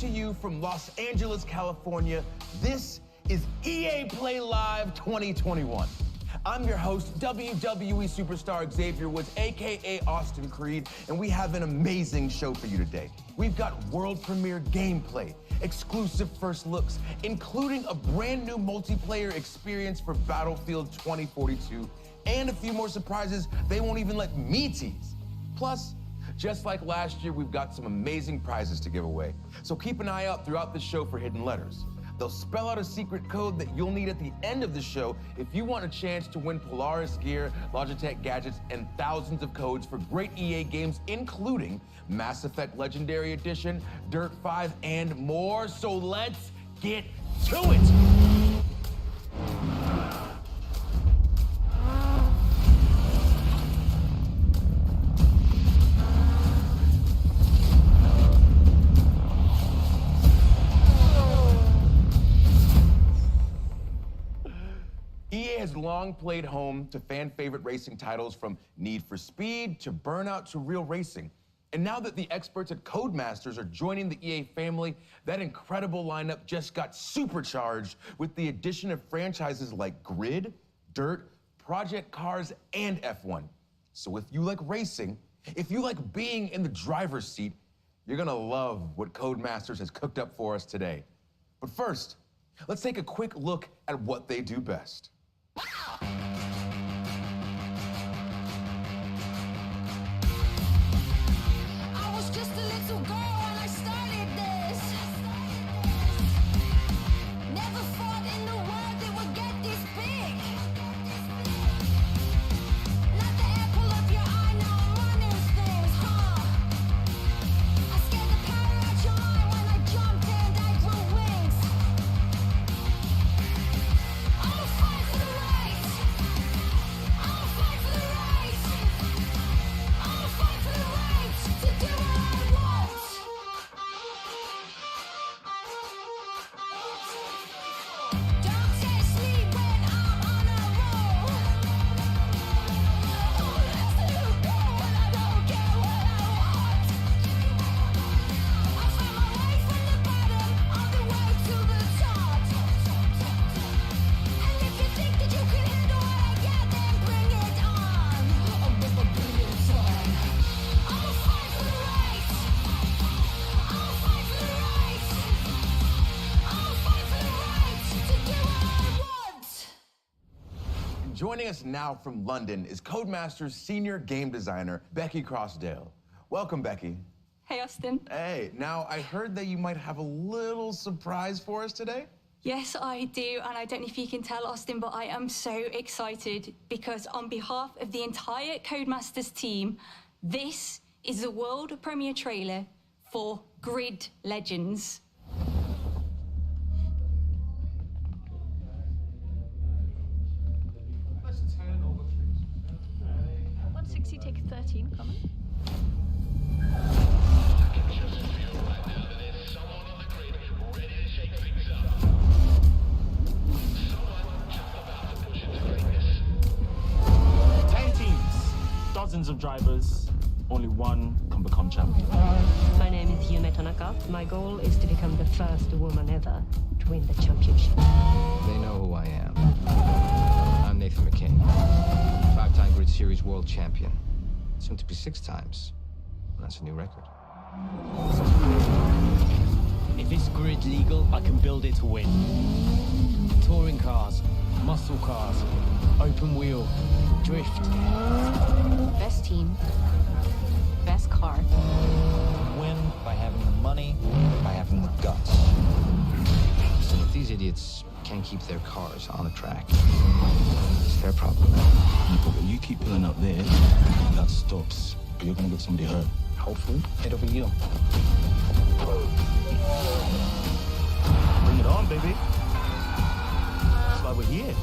to you from Los Angeles, California, this is EA Play Live 2021. I'm your host, WWE superstar Xavier Woods, AKA Austin Creed, and we have an amazing show for you today. We've got world premiere gameplay, exclusive first looks, including a brand new multiplayer experience for Battlefield 2042, and a few more surprises they won't even let me tease. Plus, just like last year, we've got some amazing prizes to give away. So keep an eye out throughout the show for hidden letters. They'll spell out a secret code that you'll need at the end of the show if you want a chance to win Polaris gear, Logitech gadgets, and thousands of codes for great EA games, including Mass Effect Legendary Edition, Dirt 5, and more. So let's get to it! EA has long played home to fan-favorite racing titles from Need for Speed to Burnout to Real Racing. And now that the experts at Codemasters are joining the EA family, that incredible lineup just got supercharged with the addition of franchises like Grid, Dirt, Project Cars, and F1. So if you like racing, if you like being in the driver's seat, you're gonna love what Codemasters has cooked up for us today. But first, let's take a quick look at what they do best. I was just a little girl when I started this. Never thought in the world it would get this big. Not the apple of your eye, now I'm running things, huh? I scared the power out your mind when I jumped and I grew wings. I'ma fight for the right. I'ma fight for the right. I'ma fight for the right to do what I want. Don't test me when I'm on a roll. Let's do when I don't get what I want. I found my way from the bottom all the way to the top. And if you think that you can handle what I got, then bring it on. Bring it on. I'ma fight for the right. I'ma fight for the right. I'ma fight for the right to do what I want. Joining us now from London is Codemasters senior game designer, Becky Crossdale. Welcome, Becky. Hey, Austin. Hey, now I heard that you might have a little surprise for us today. Yes, I do, and I don't know if you can tell, Austin, but I am so excited because on behalf of the entire Codemasters team, this is the world premiere trailer for Grid Legends. Let's turn over, please. 160, take 13, common. Dozens of drivers, only one can become champion. My name is Yume Tanaka. My goal is to become the first woman ever to win the championship. They know who I am. I'm Nathan McKinney, 5-time Grid Series world champion. Soon to be 6 times. That's a new record. If it's grid legal, I can build it to win. Touring cars, muscle cars, open wheel, drift. Best team, best car. Win by having the money, by having the guts. So if these idiots can't keep their cars on the track, it's their problem. But you keep pulling up there, that stops. But you're gonna get somebody hurt. Hopefully, it'll be you. Bring it on, baby. That's why we're here.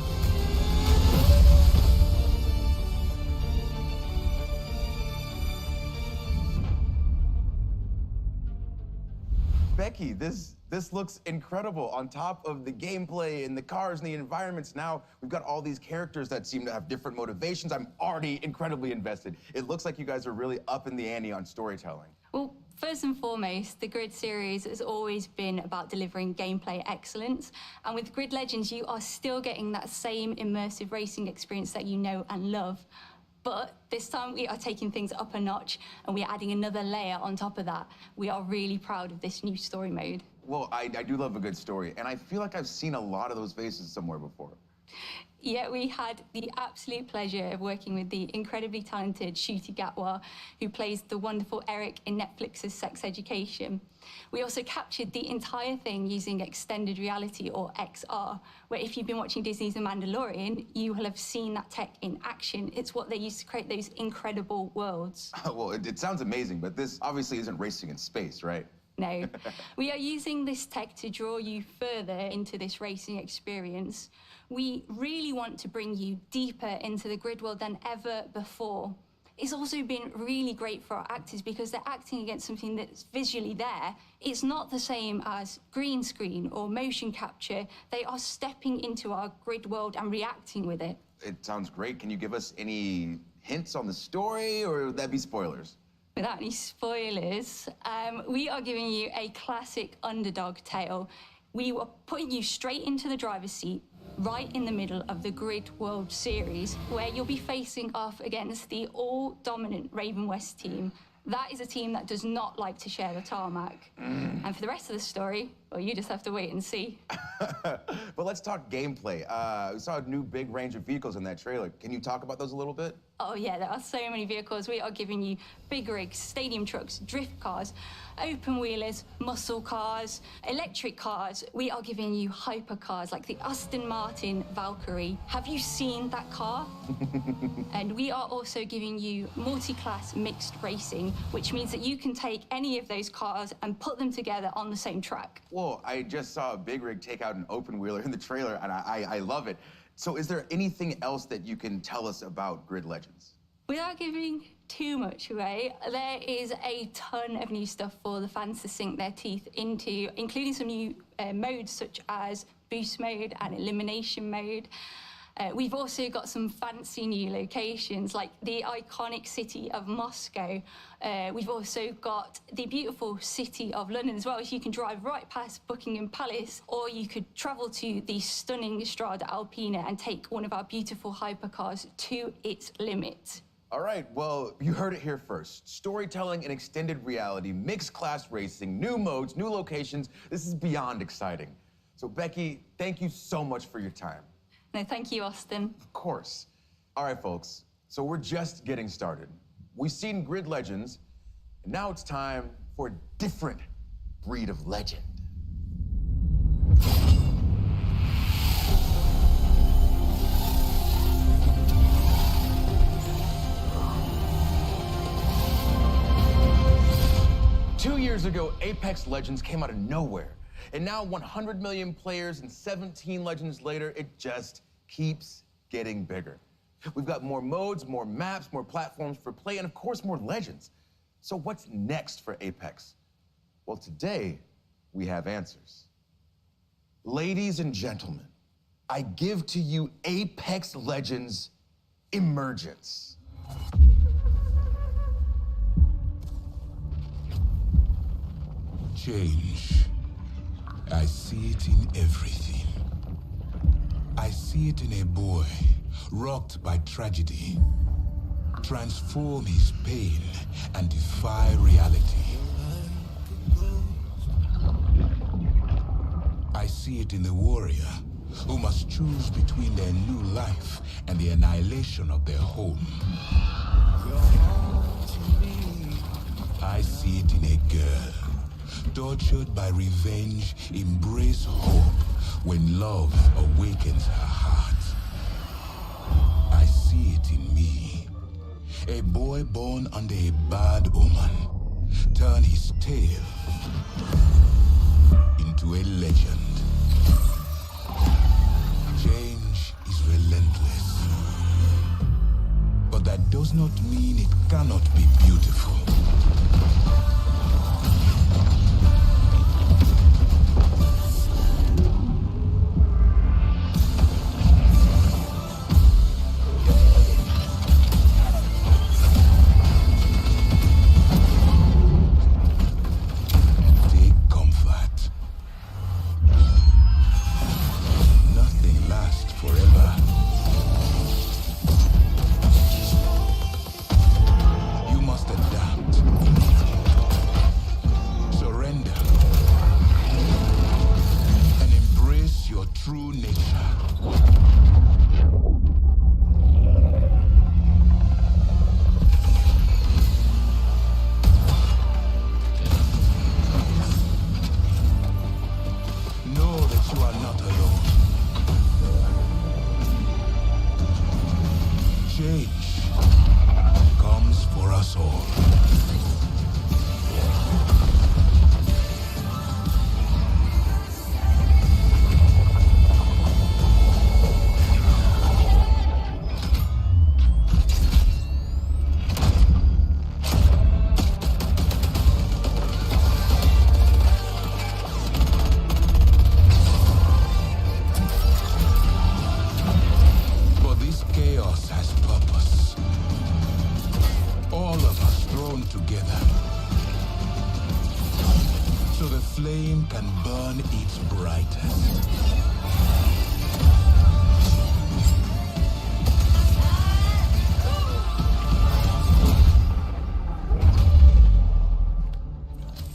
Becky, this looks incredible. On top of the gameplay and the cars and the environments, now we've got all these characters that seem to have different motivations. I'm already incredibly invested. It looks like you guys are really up in the ante on storytelling. Well, First and foremost, the Grid series has always been about delivering gameplay excellence. And with Grid Legends, you are still getting that same immersive racing experience that you know and love. But this time we are taking things up a notch and we are adding another layer on top of that. We are really proud of this new story mode. Well, I do love a good story, and I feel like I've seen a lot of those faces somewhere before. Yeah, we had the absolute pleasure of working with the incredibly talented Shruti Gatwa, who plays the wonderful Eric in Netflix's Sex Education. We also captured the entire thing using extended reality, or XR, where if you've been watching Disney's The Mandalorian, you will have seen that tech in action. It's what they used to create those incredible worlds. Well, it sounds amazing, but this obviously isn't racing in space, right? No, we are using this tech to draw you further into this racing experience. We really want to bring you deeper into the Grid world than ever before. It's also been really great for our actors because they're acting against something that's visually there. It's not the same as green screen or motion capture. They are stepping into our Grid world and reacting with it. It sounds great. Can you give us any hints on the story, or would that be spoilers? Without any spoilers, we are giving you a classic underdog tale. We are putting you straight into the driver's seat, right in the middle of the Grid World Series, where you'll be facing off against the all-dominant Raven West team. That is a team that does not like to share the tarmac. And for the rest of the story, well, you just have to wait and see. But let's talk gameplay. We saw a new big range of vehicles in that trailer. Can you talk about those a little bit? Oh yeah, there are so many vehicles. We are giving you big rigs, stadium trucks, drift cars, open wheelers, muscle cars, electric cars. We are giving you hypercars like the Aston Martin Valkyrie. Have you seen that car? And we are also giving you multi-class mixed racing, which means that you can take any of those cars and put them together on the same track. Well, I just saw a big rig take out an open wheeler in the trailer, and I love it. So is there anything else that you can tell us about Grid Legends? Without giving too much away, there is a ton of new stuff for the fans to sink their teeth into, including some new modes such as boost mode and elimination mode. We've also got some fancy new locations like the iconic city of Moscow. We've also got the beautiful city of London as well. So you can drive right past Buckingham Palace, or you could travel to the stunning Strada Alpina and take one of our beautiful hypercars to its limit. All right, well, you heard it here first. Storytelling and extended reality, mixed class racing, new modes, new locations. This is beyond exciting. So Becky, thank you so much for your time. No, thank you, Austin. Of course. All right, folks, so we're just getting started. We've seen Grid Legends, and now it's time for a different breed of legend. Two years ago, Apex Legends came out of nowhere. And now 100 million players and 17 Legends later, it just keeps getting bigger. We've got more modes, more maps, more platforms for play, and of course, more Legends. So what's next for Apex? Well, today, we have answers. Ladies and gentlemen, I give to you Apex Legends Emergence. Change. I see it in everything. I see it in a boy rocked by tragedy, transform his pain and defy reality. I see it in the warrior who must choose between their new life and the annihilation of their home. I see it in a girl tortured by revenge, embrace hope when love awakens her heart. I see it in me. A boy born under a bad omen, turn his tale into a legend. Change is relentless, but that does not mean it cannot be beautiful. flame can burn its brightest.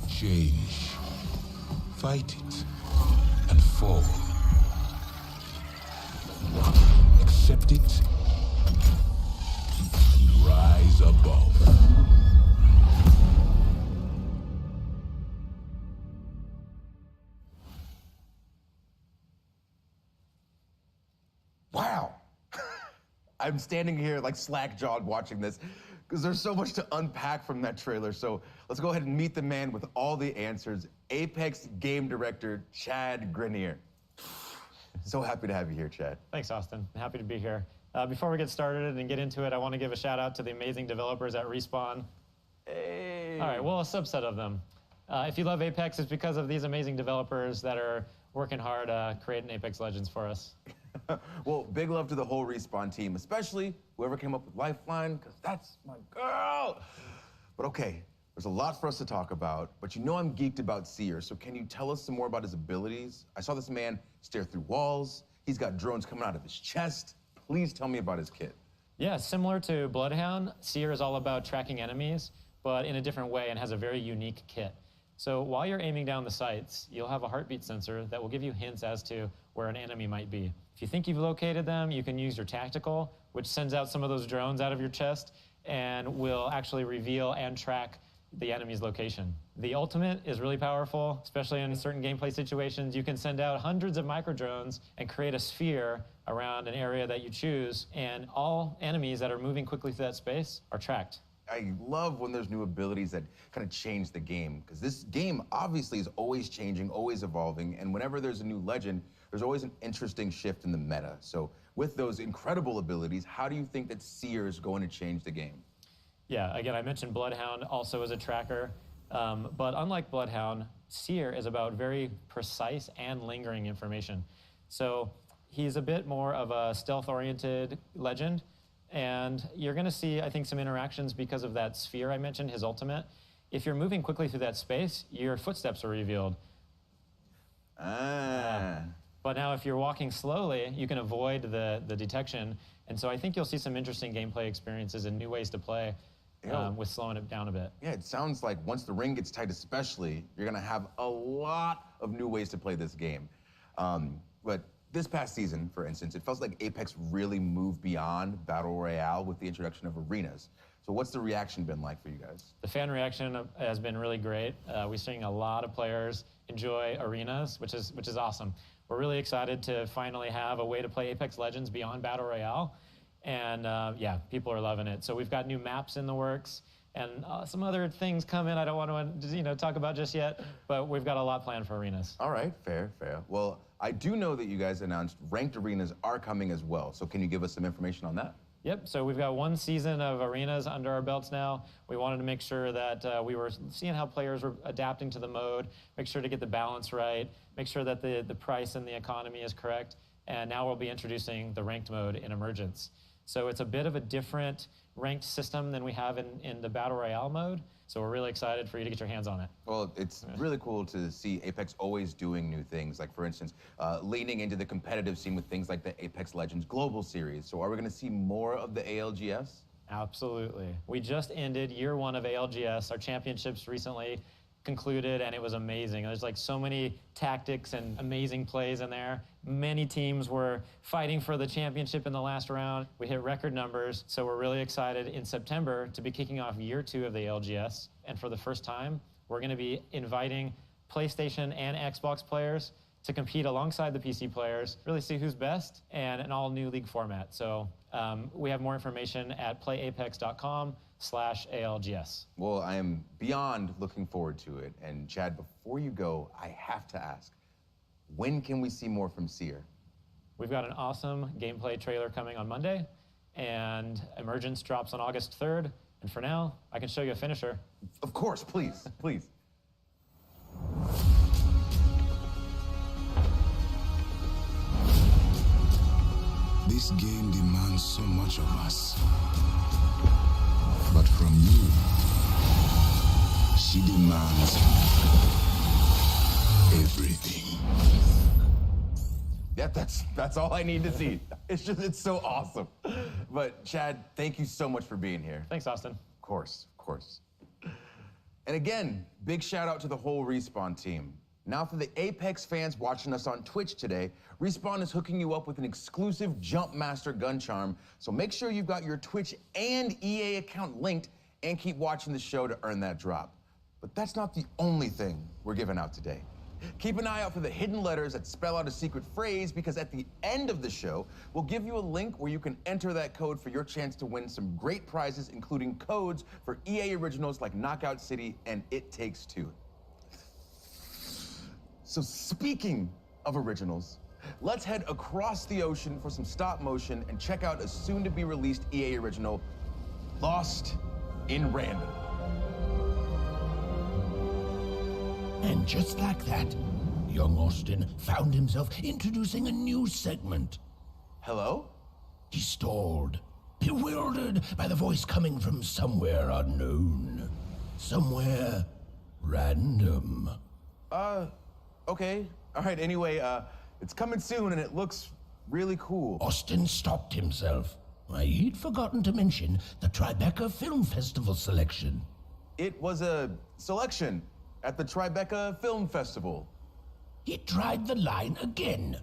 Change. Fight it and fall. Accept it and rise above. Wow. I'm standing here like slack-jawed watching this because there's so much to unpack from that trailer. So let's go ahead and meet the man with all the answers, Apex game director, Chad Grenier. So happy to have you here, Chad. Thanks, Austin. Happy to be here. Before we get started and get into it, I want to give a shout out to the amazing developers at Respawn. Hey. All right, well, a subset of them. If you love Apex, it's because of these amazing developers that are working hard creating Apex Legends for us. Well, big love to the whole Respawn team, especially whoever came up with Lifeline, because that's my girl. But okay, there's a lot for us to talk about, but you know I'm geeked about Seer, so can you tell us some more about his abilities? I saw this man stare through walls. He's got drones coming out of his chest. Please tell me about his kit. Yeah, similar to Bloodhound, Seer is all about tracking enemies, but in a different way and has a very unique kit. So while you're aiming down the sights, you'll have a heartbeat sensor that will give you hints as to where an enemy might be. If you think you've located them, you can use your tactical, which sends out some of those drones out of your chest and will actually reveal and track the enemy's location. The ultimate is really powerful, especially in certain gameplay situations. You can send out hundreds of micro drones and create a sphere around an area that you choose, and all enemies that are moving quickly through that space are tracked. I love when there's new abilities that kind of change the game, because this game obviously is always changing, always evolving, and whenever there's a new legend, there's always an interesting shift in the meta. So with those incredible abilities, how do you think that Seer is going to change the game? Yeah, again, I mentioned Bloodhound also as a tracker, but unlike Bloodhound, Seer is about very precise and lingering information. So he's a bit more of a stealth-oriented legend, and you're gonna see, I think, some interactions because of that sphere I mentioned, his ultimate. If you're moving quickly through that space, your footsteps are revealed. But now if you're walking slowly, you can avoid the detection. And so I think you'll see some interesting gameplay experiences and new ways to play with slowing it down a bit. Yeah, it sounds like once the ring gets tight especially, you're gonna have a lot of new ways to play this game. But this past season, for instance, it felt like Apex really moved beyond Battle Royale with the introduction of arenas. So what's the reaction been like for you guys? The fan reaction has been really great. We're seeing a lot of players enjoy arenas, which is awesome. We're really excited to finally have a way to play Apex Legends beyond Battle Royale. And yeah, people are loving it. So we've got new maps in the works and some other things coming I don't want to talk about just yet, but we've got a lot planned for arenas. All right, fair. Well, I do know that you guys announced ranked arenas are coming as well. So can you give us some information on that? Yep, so we've got one season of arenas under our belts now. We wanted to make sure that we were seeing how players were adapting to the mode, make sure to get the balance right, make sure that the price and the economy is correct. And now we'll be introducing the ranked mode in Emergence. So it's a bit of a different ranked system than we have in the Battle Royale mode. So we're really excited for you to get your hands on it. Well, it's really cool to see Apex always doing new things. Like, for instance, leaning into the competitive scene with things like the Apex Legends Global Series. So are we going to see more of the ALGS? Absolutely. We just ended year one of ALGS. Our championships recently concluded, and it was amazing. There's like so many tactics and amazing plays in there. Many teams were fighting for the championship in the last round. We hit record numbers, so we're really excited in September to be kicking off year two of the ALGS. And for the first time, we're gonna be inviting PlayStation and Xbox players to compete alongside the PC players, really see who's best, and an all new league format. So we have more information at playapex.com/ALGS. Well, I am beyond looking forward to it. And Chad, before you go, I have to ask, when can we see more from Seer? We've got an awesome gameplay trailer coming on Monday, and Emergence drops on August 3rd. And for now, I can show you a finisher. Of course, please. This game demands so much of us. But from you, she demands everything. Yeah, that's all I need to see. It's so awesome. But Chad, thank you so much for being here. Thanks, Austin. Of course, of course. And again, big shout out to the whole Respawn team. Now for the Apex fans watching us on Twitch today, Respawn is hooking you up with an exclusive Jumpmaster gun charm, so make sure you've got your Twitch and EA account linked and keep watching the show to earn that drop. But that's not the only thing we're giving out today. Keep an eye out for the hidden letters that spell out a secret phrase, because at the end of the show, we'll give you a link where you can enter that code for your chance to win some great prizes, including codes for EA originals like Knockout City and It Takes Two. So speaking of originals, let's head across the ocean for some stop motion and check out a soon-to-be-released EA original, Lost in Random. And just like that, young Austin found himself introducing a new segment. Hello? He stalled, bewildered by the voice coming from somewhere unknown. Somewhere random. Okay. All right, anyway, it's coming soon and it looks really cool. Austin stopped himself. Why, he'd forgotten to mention the Tribeca Film Festival selection. It was a selection at the Tribeca Film Festival. He tried the line again,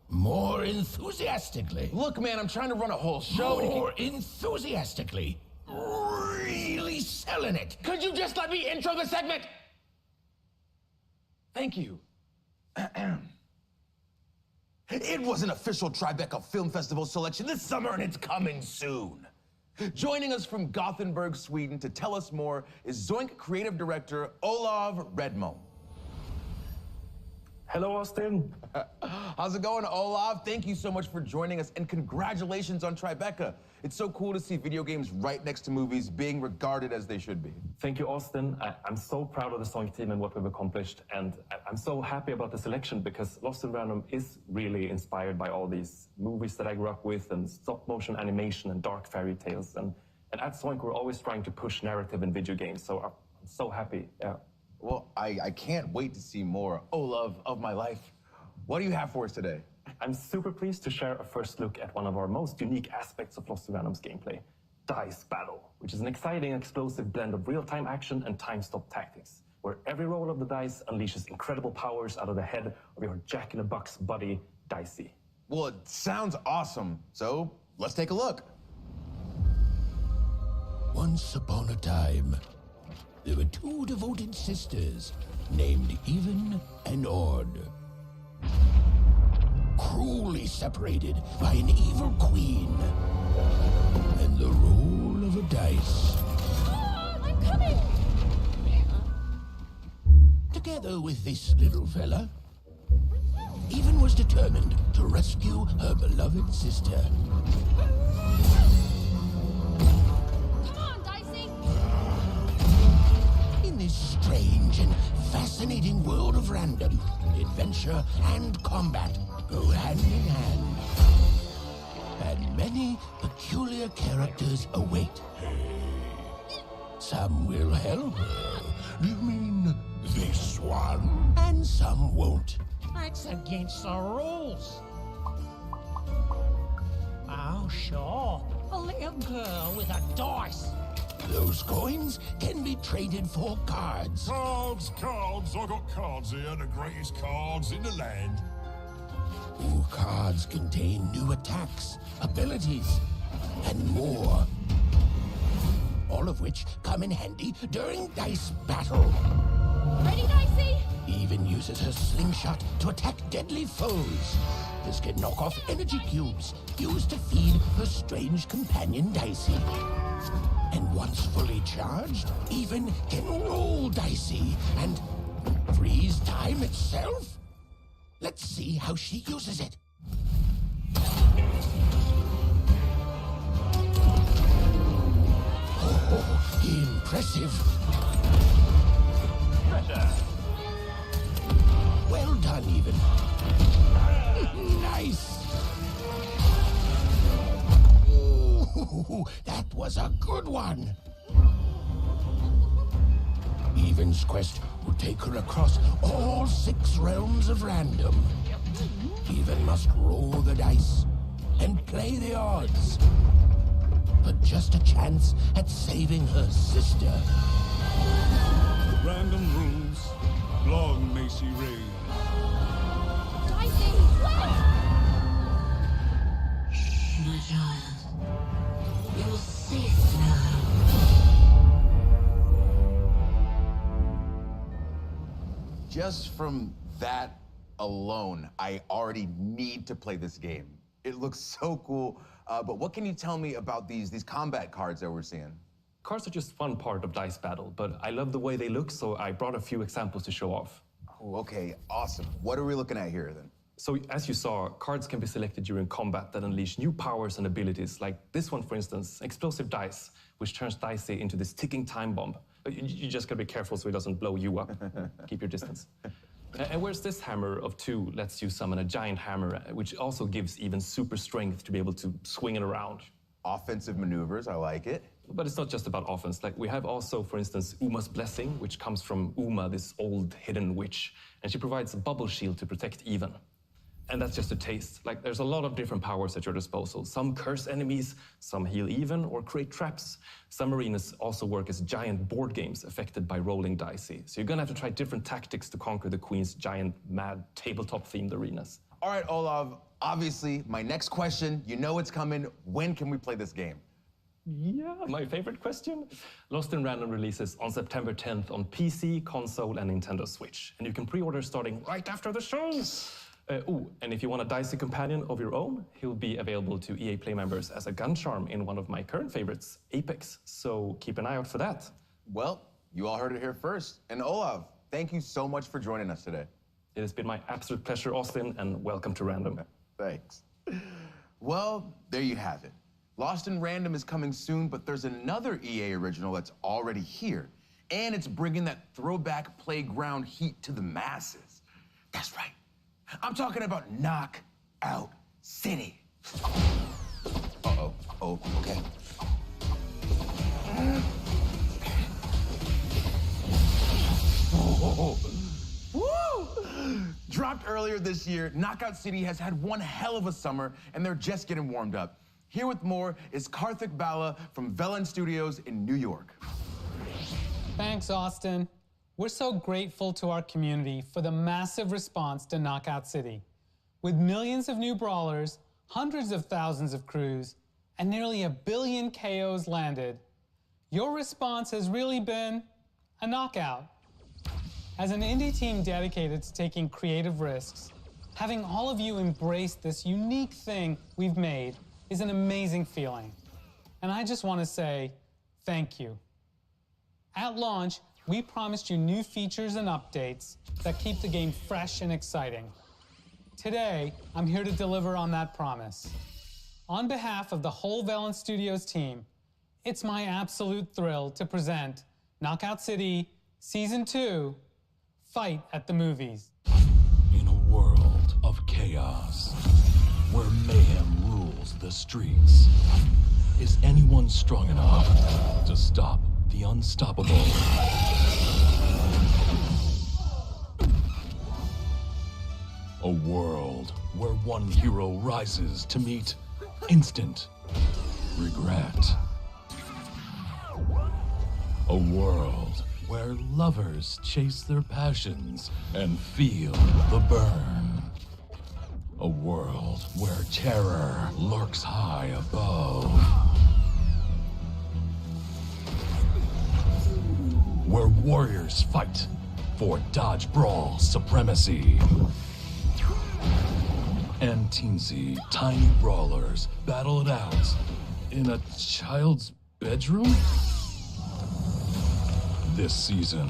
more enthusiastically. Look, man, I'm trying to run a whole show. More enthusiastically. Really selling it. Could you just let me intro the segment? Thank you. It was an official Tribeca Film Festival selection this summer, and it's coming soon. Joining us from Gothenburg, Sweden to tell us more is Zoink creative director Olav Redmo. Hello, Austin. How's it going, Olav? Thank you so much for joining us, and congratulations on Tribeca. It's so cool to see video games right next to movies being regarded as they should be. Thank you, Austin. I'm so proud of the Sonic team and what we've accomplished, and I'm so happy about the selection because Lost in Random is really inspired by all these movies that I grew up with and stop-motion animation and dark fairy tales. And at Sonic, we're always trying to push narrative in video games, so I'm so happy. Yeah. Well, I can't wait to see more Olav of my life. What do you have for us today? I'm super pleased to share a first look at one of our most unique aspects of Lost in Random's gameplay, Dice Battle, which is an exciting, explosive blend of real-time action and time-stop tactics, where every roll of the dice unleashes incredible powers out of the head of your jack-in-the-box buddy, Dicey. Well, it sounds awesome, so let's take a look. Once upon a time, there were two devoted sisters named Even and Odd. Cruelly separated by an evil queen and the roll of a dice. I'm coming! Together with this little fella, Even was determined to rescue her beloved sister. Come on, Dicey! In this strange and fascinating world of random, adventure and combat go hand in hand. And many peculiar characters await. Some will help her. You mean this one? And some won't. That's against the rules. Oh, sure. A little girl with a dice. Those coins can be traded for cards. Cards, cards. I got cards here, the greatest cards in the land. Ooh, cards contain new attacks, abilities, and more. All of which come in handy during Dice Battle. Ready, Dicey? Even uses her slingshot to attack deadly foes. This can knock off energy cubes used to feed her strange companion Dicey. And once fully charged, Even can roll Dicey and freeze time itself. Let's see how she uses it. Oh, impressive. Pressure. Well done, Even. Nice. Ooh, that was a good one. Even Queen's quest will take her across all 6 realms of random. Even must roll the dice and play the odds for just a chance at saving her sister. Random rules. Long may she reign. Dicey, wait! My child, you're safe now. Just from that alone, I already need to play this game. It looks so cool. But what can you tell me about these combat cards that we're seeing? Cards are just one part of Dice Battle, but I love the way they look, so I brought a few examples to show off. Oh, okay, awesome. What are we looking at here then? So, as you saw, cards can be selected during combat that unleash new powers and abilities, like this one, for instance, Explosive Dice, which turns Dicey into this ticking time bomb. You just gotta be careful so it doesn't blow you up. Keep your distance. And where's this hammer of 2 lets you summon a giant hammer, which also gives even super strength to be able to swing it around. Offensive maneuvers, I like it. But it's not just about offense. Like, we have also, for instance, Uma's Blessing, which comes from Uma, this old hidden witch, and she provides a bubble shield to protect even. And that's just a taste. Like, there's a lot of different powers at your disposal. Some curse enemies, some heal even, or create traps. Some arenas also work as giant board games affected by rolling dicey. So you're gonna have to try different tactics to conquer the Queen's giant, mad, tabletop-themed arenas. All right, Olav, obviously, my next question, you know it's coming. When can we play this game? Yeah, my favorite question. Lost in Random releases on September 10th on PC, console, and Nintendo Switch. And you can pre-order starting right after the show. And if you want a dicey companion of your own, he'll be available to EA Play members as a gun charm in one of my current favorites, Apex. So keep an eye out for that. Well, you all heard it here first. And Olav, thank you so much for joining us today. It has been my absolute pleasure, Austin, and welcome to Random. Thanks. Well, there you have it. Lost in Random is coming soon, but there's another EA original that's already here. And it's bringing that throwback playground heat to the masses. That's right. I'm talking about Knockout City. Uh-oh. Oh, okay. Oh. Woo! Dropped earlier this year, Knockout City has had one hell of a summer, and they're just getting warmed up. Here with more is Karthik Bala from Velen Studios in New York. Thanks, Austin. We're so grateful to our community for the massive response to Knockout City. With millions of new brawlers, hundreds of thousands of crews, and nearly 1 billion KOs landed, your response has really been a knockout. As an indie team dedicated to taking creative risks, having all of you embrace this unique thing we've made is an amazing feeling. And I just want to say thank you. At launch, we promised you new features and updates that keep the game fresh and exciting. Today, I'm here to deliver on that promise. On behalf of the whole Velen Studios team, it's my absolute thrill to present Knockout City Season 2, Fight at the Movies. In a world of chaos, where mayhem rules the streets, is anyone strong enough to stop the unstoppable? A world where one hero rises to meet instant regret. A world where lovers chase their passions and feel the burn. A world where terror lurks high above. Where warriors fight for dodge brawl supremacy. And teensy tiny brawlers battle it out in a child's bedroom? This season,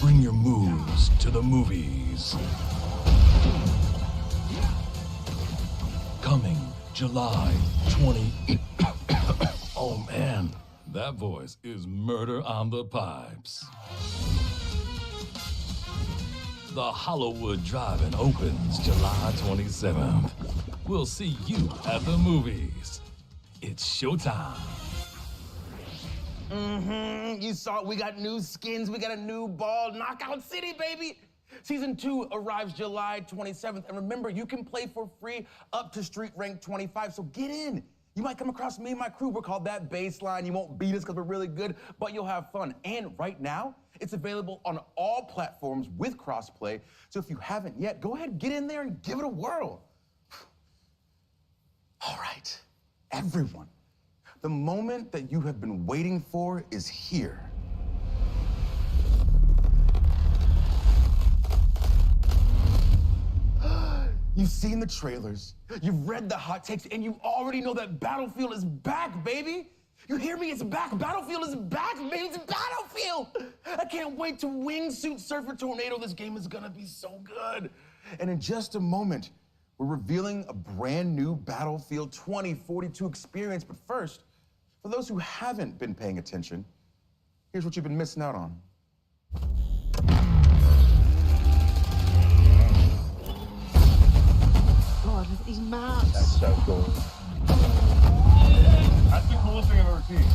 bring your moves to the movies. Coming July 20... Oh man, that voice is murder on the pipes. The Hollywood Drive-In opens July 27th. We'll see you at the movies. It's showtime. You saw it. We got new skins. We got a new ball. Knockout City, baby. Season 2 arrives July 27th. And remember, you can play for free up to street rank 25. So get in. You might come across me and my crew. We're called That Baseline. You won't beat us because we're really good, but you'll have fun. And right now, it's available on all platforms with crossplay. So if you haven't yet, go ahead, get in there and give it a whirl. All right, everyone. The moment that you have been waiting for is here. You've seen the trailers, you've read the hot takes, and you already know that Battlefield is back, baby. You hear me? It's back. Battlefield is back, baby. It's Battlefield. I can't wait to wingsuit surf a tornado. This game is gonna be so good. And in just a moment, we're revealing a brand new Battlefield 2042 experience. But first, for those who haven't been paying attention, here's what you've been missing out on. God, look at these maps. That's so cool. That's the coolest thing I've ever seen.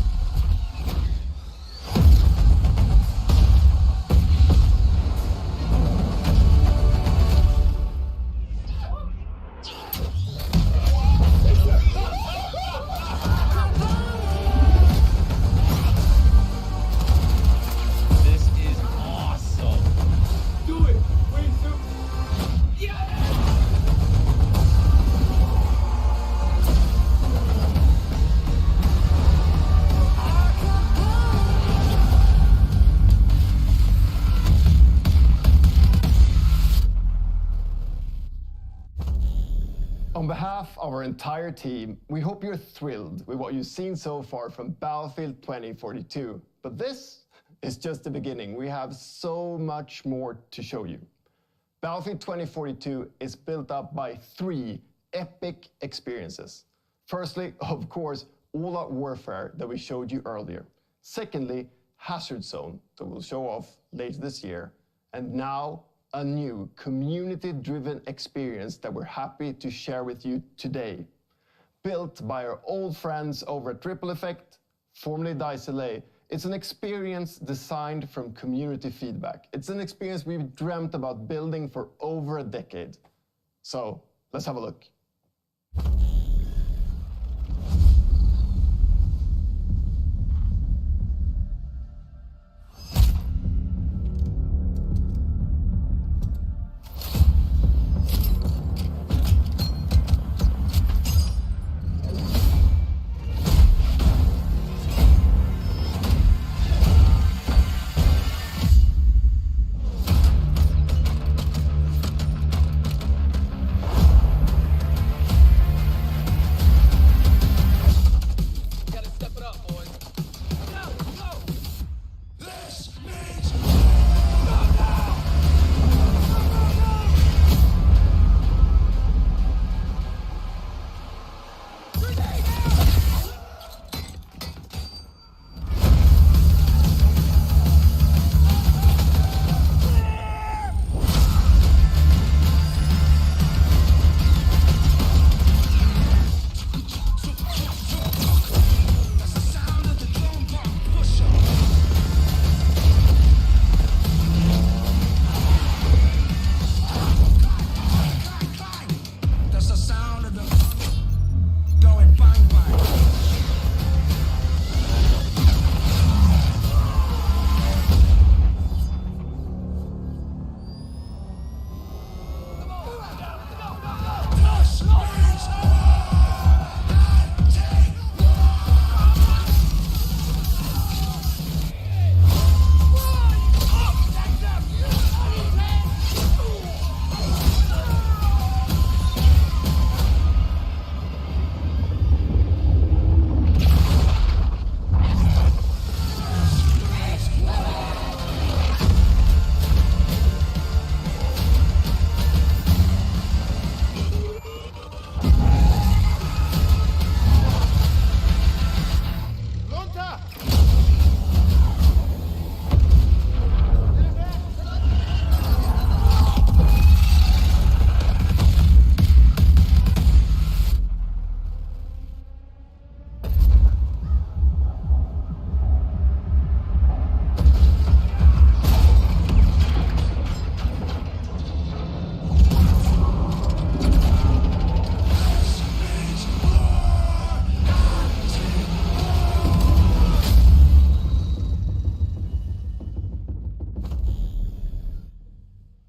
This is awesome. Do it! Wait, so... On behalf of our entire team, we hope you're thrilled with what you've seen so far from Battlefield 2042. But this is just the beginning. We have so much more to show you. Battlefield 2042 is built up by 3 epic experiences. Firstly, of course, all-out warfare that we showed you earlier. Secondly, Hazard Zone that we'll show off later this year. And now, a new community-driven experience that we're happy to share with you today. Built by our old friends over at Triple Effect, formerly Dice LA, it's an experience designed from community feedback. It's an experience we've dreamt about building for over a decade. So, let's have a look.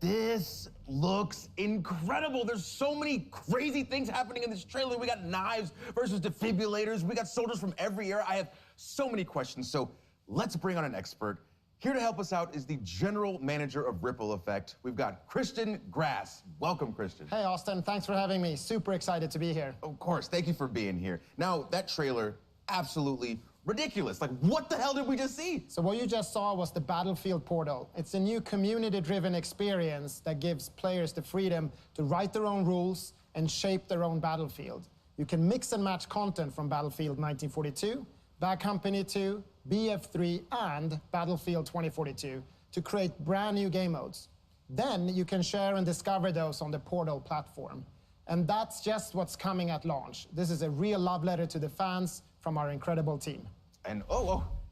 This looks incredible. There's so many crazy things happening in this trailer. We got knives versus defibrillators. We got soldiers from every era. I have so many questions, so let's bring on an expert. Here to help us out is the general manager of Ripple Effect. We've got Christian Grass. Welcome, Christian. Hey, Austin. Thanks for having me. Super excited to be here. Of course. Thank you for being here. Now, that trailer, absolutely ridiculous. Like, what the hell did we just see? So what you just saw was the Battlefield Portal. It's a new community-driven experience that gives players the freedom to write their own rules and shape their own battlefield. You can mix and match content from Battlefield 1942, Bad Company 2, BF3, and Battlefield 2042 to create brand new game modes. Then you can share and discover those on the Portal platform. And that's just what's coming at launch. This is a real love letter to the fans from our incredible team. And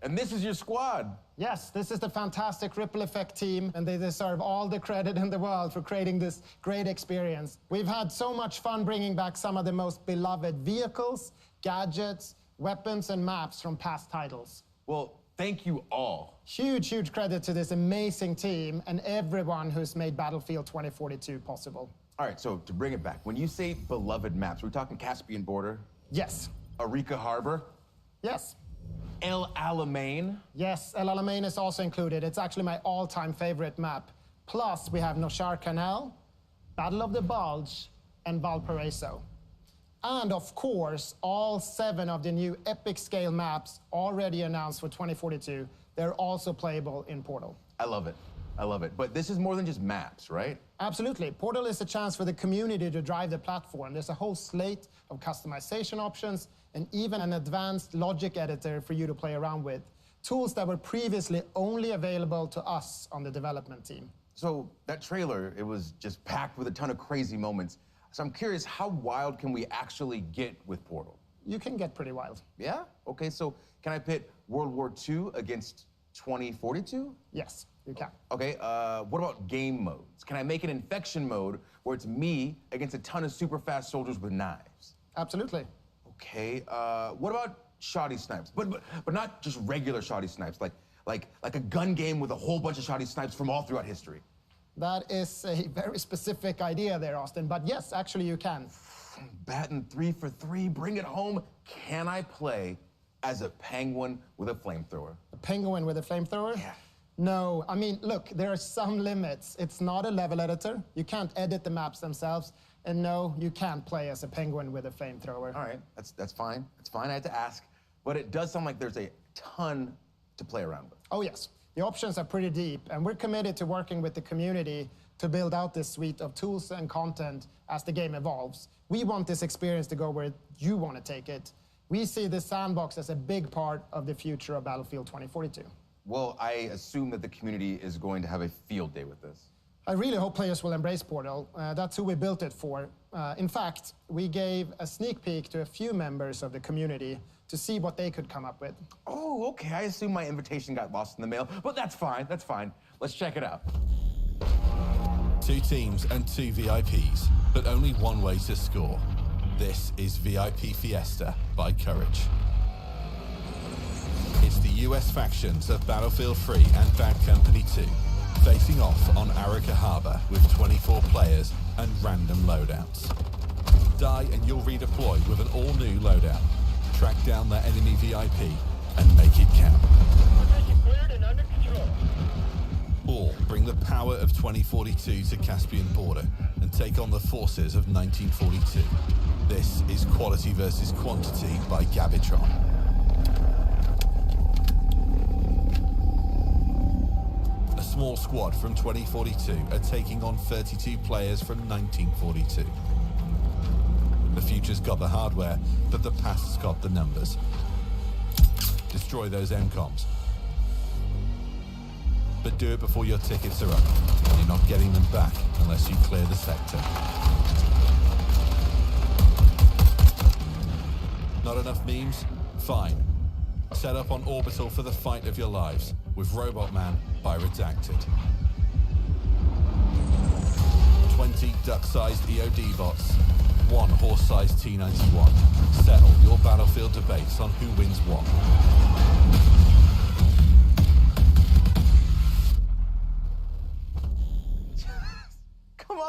and this is your squad. Yes, this is the fantastic Ripple Effect team, and they deserve all the credit in the world for creating this great experience. We've had so much fun bringing back some of the most beloved vehicles, gadgets, weapons, and maps from past titles. Well, thank you all. Huge credit to this amazing team and everyone who's made Battlefield 2042 possible. All right, so to bring it back, when you say beloved maps, we're talking Caspian Border? Yes. Arica Harbor? Yes. El Alamein? Yes, El Alamein is also included. It's actually my all-time favorite map. Plus, we have Noshar Canal, Battle of the Bulge, and Valparaiso. And of course, all 7 of the new epic scale maps already announced for 2042, they're also playable in Portal. I love it. I love it. But this is more than just maps, right? Absolutely. Portal is a chance for the community to drive the platform. There's a whole slate of customization options and even an advanced logic editor for you to play around with. Tools that were previously only available to us on the development team. So that trailer, it was just packed with a ton of crazy moments. So I'm curious, how wild can we actually get with Portal? You can get pretty wild. Yeah? Okay, so can I pit World War II against 2042? Yes, you can. Okay, what about game modes? Can I make an infection mode where it's me against a ton of super fast soldiers with knives? Absolutely. Okay, what about shoddy snipes? But not just regular shoddy snipes, like a gun game with a whole bunch of shoddy snipes from all throughout history. That is a very specific idea there, Austin, but yes, actually you can. Batting 3 for 3, bring it home. Can I play as a penguin with a flamethrower? A penguin with a flamethrower? Yeah. No, I mean, look, there are some limits. It's not a level editor. You can't edit the maps themselves. And no, you can't play as a penguin with a flamethrower. All right, that's fine. That's fine, I had to ask. But it does sound like there's a ton to play around with. Oh, yes. The options are pretty deep, and we're committed to working with the community to build out this suite of tools and content as the game evolves. We want this experience to go where you want to take it. We see this sandbox as a big part of the future of Battlefield 2042. Well, I assume that the community is going to have a field day with this. I really hope players will embrace Portal. That's who we built it for. In fact, we gave a sneak peek to a few members of the community to see what they could come up with. Oh, okay. I assume my invitation got lost in the mail, but that's fine. That's fine. Let's check it out. 2 teams and 2 VIPs, but only one way to score. This is VIP Fiesta by Courage. It's the US factions of Battlefield 3 and Bad Company 2, facing off on Arica Harbor with 24 players and random loadouts. Die and you'll redeploy with an all-new loadout. Track down that enemy VIP and make it count. Cleared and under control. Or bring the power of 2042 to Caspian Border and take on the forces of 1942. This is Quality versus Quantity by Gabitron. A small squad from 2042 are taking on 32 players from 1942. The future's got the hardware, but the past's got the numbers. Destroy those MCOMs. But do it before your tickets are up. You're not getting them back unless you clear the sector. Not enough memes? Fine. Set up on Orbital for the fight of your lives with Robot Man by Redacted. 20 duck-sized EOD bots, 1 horse-sized T-91. Settle your Battlefield debates on who wins what.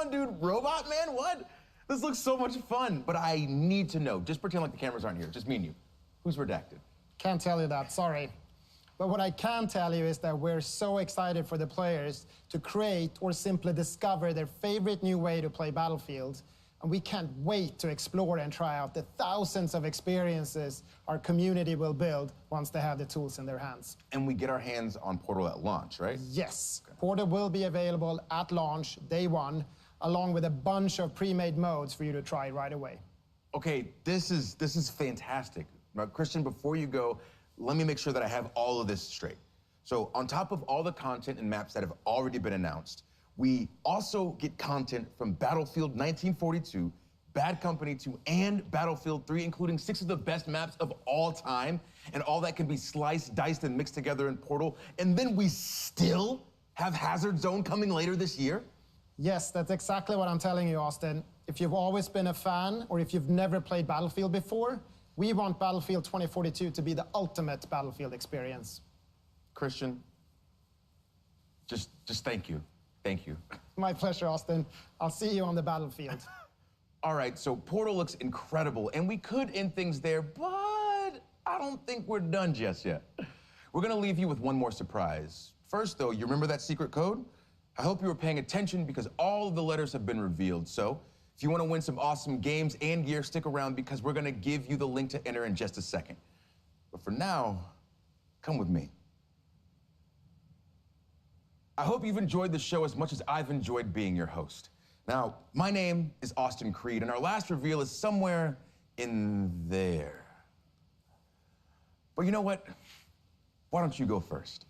on, dude. Robot Man, what? This looks so much fun, but I need to know. Just pretend like the cameras aren't here. Just me and you. Who's redacted? Can't tell you that, sorry. But what I can tell you is that we're so excited for the players to create or simply discover their favorite new way to play Battlefield. And we can't wait to explore and try out the thousands of experiences our community will build once they have the tools in their hands. And we get our hands on Portal at launch, right? Yes. Okay. Portal will be available at launch, day one, along with a bunch of pre-made modes for you to try right away. Okay, this is fantastic. Now, Christian, before you go, let me make sure that I have all of this straight. So on top of all the content and maps that have already been announced, we also get content from Battlefield 1942, Bad Company 2, and Battlefield 3, including 6 of the best maps of all time, and all that can be sliced, diced, and mixed together in Portal. And then we still have Hazard Zone coming later this year? Yes, that's exactly what I'm telling you, Austin. If you've always been a fan, or if you've never played Battlefield before, we want Battlefield 2042 to be the ultimate Battlefield experience. Christian, just thank you. Thank you. My pleasure, Austin. I'll see you on the battlefield. All right, so Portal looks incredible, and we could end things there, but I don't think we're done just yet. We're gonna leave you with one more surprise. First, though, you remember that secret code? I hope you were paying attention because all of the letters have been revealed. So if you want to win some awesome games and gear, stick around because we're going to give you the link to enter in just a second. But for now, come with me. I hope you've enjoyed the show as much as I've enjoyed being your host. Now, my name is Austin Creed, and our last reveal is somewhere in there. But you know what? Why don't you go first?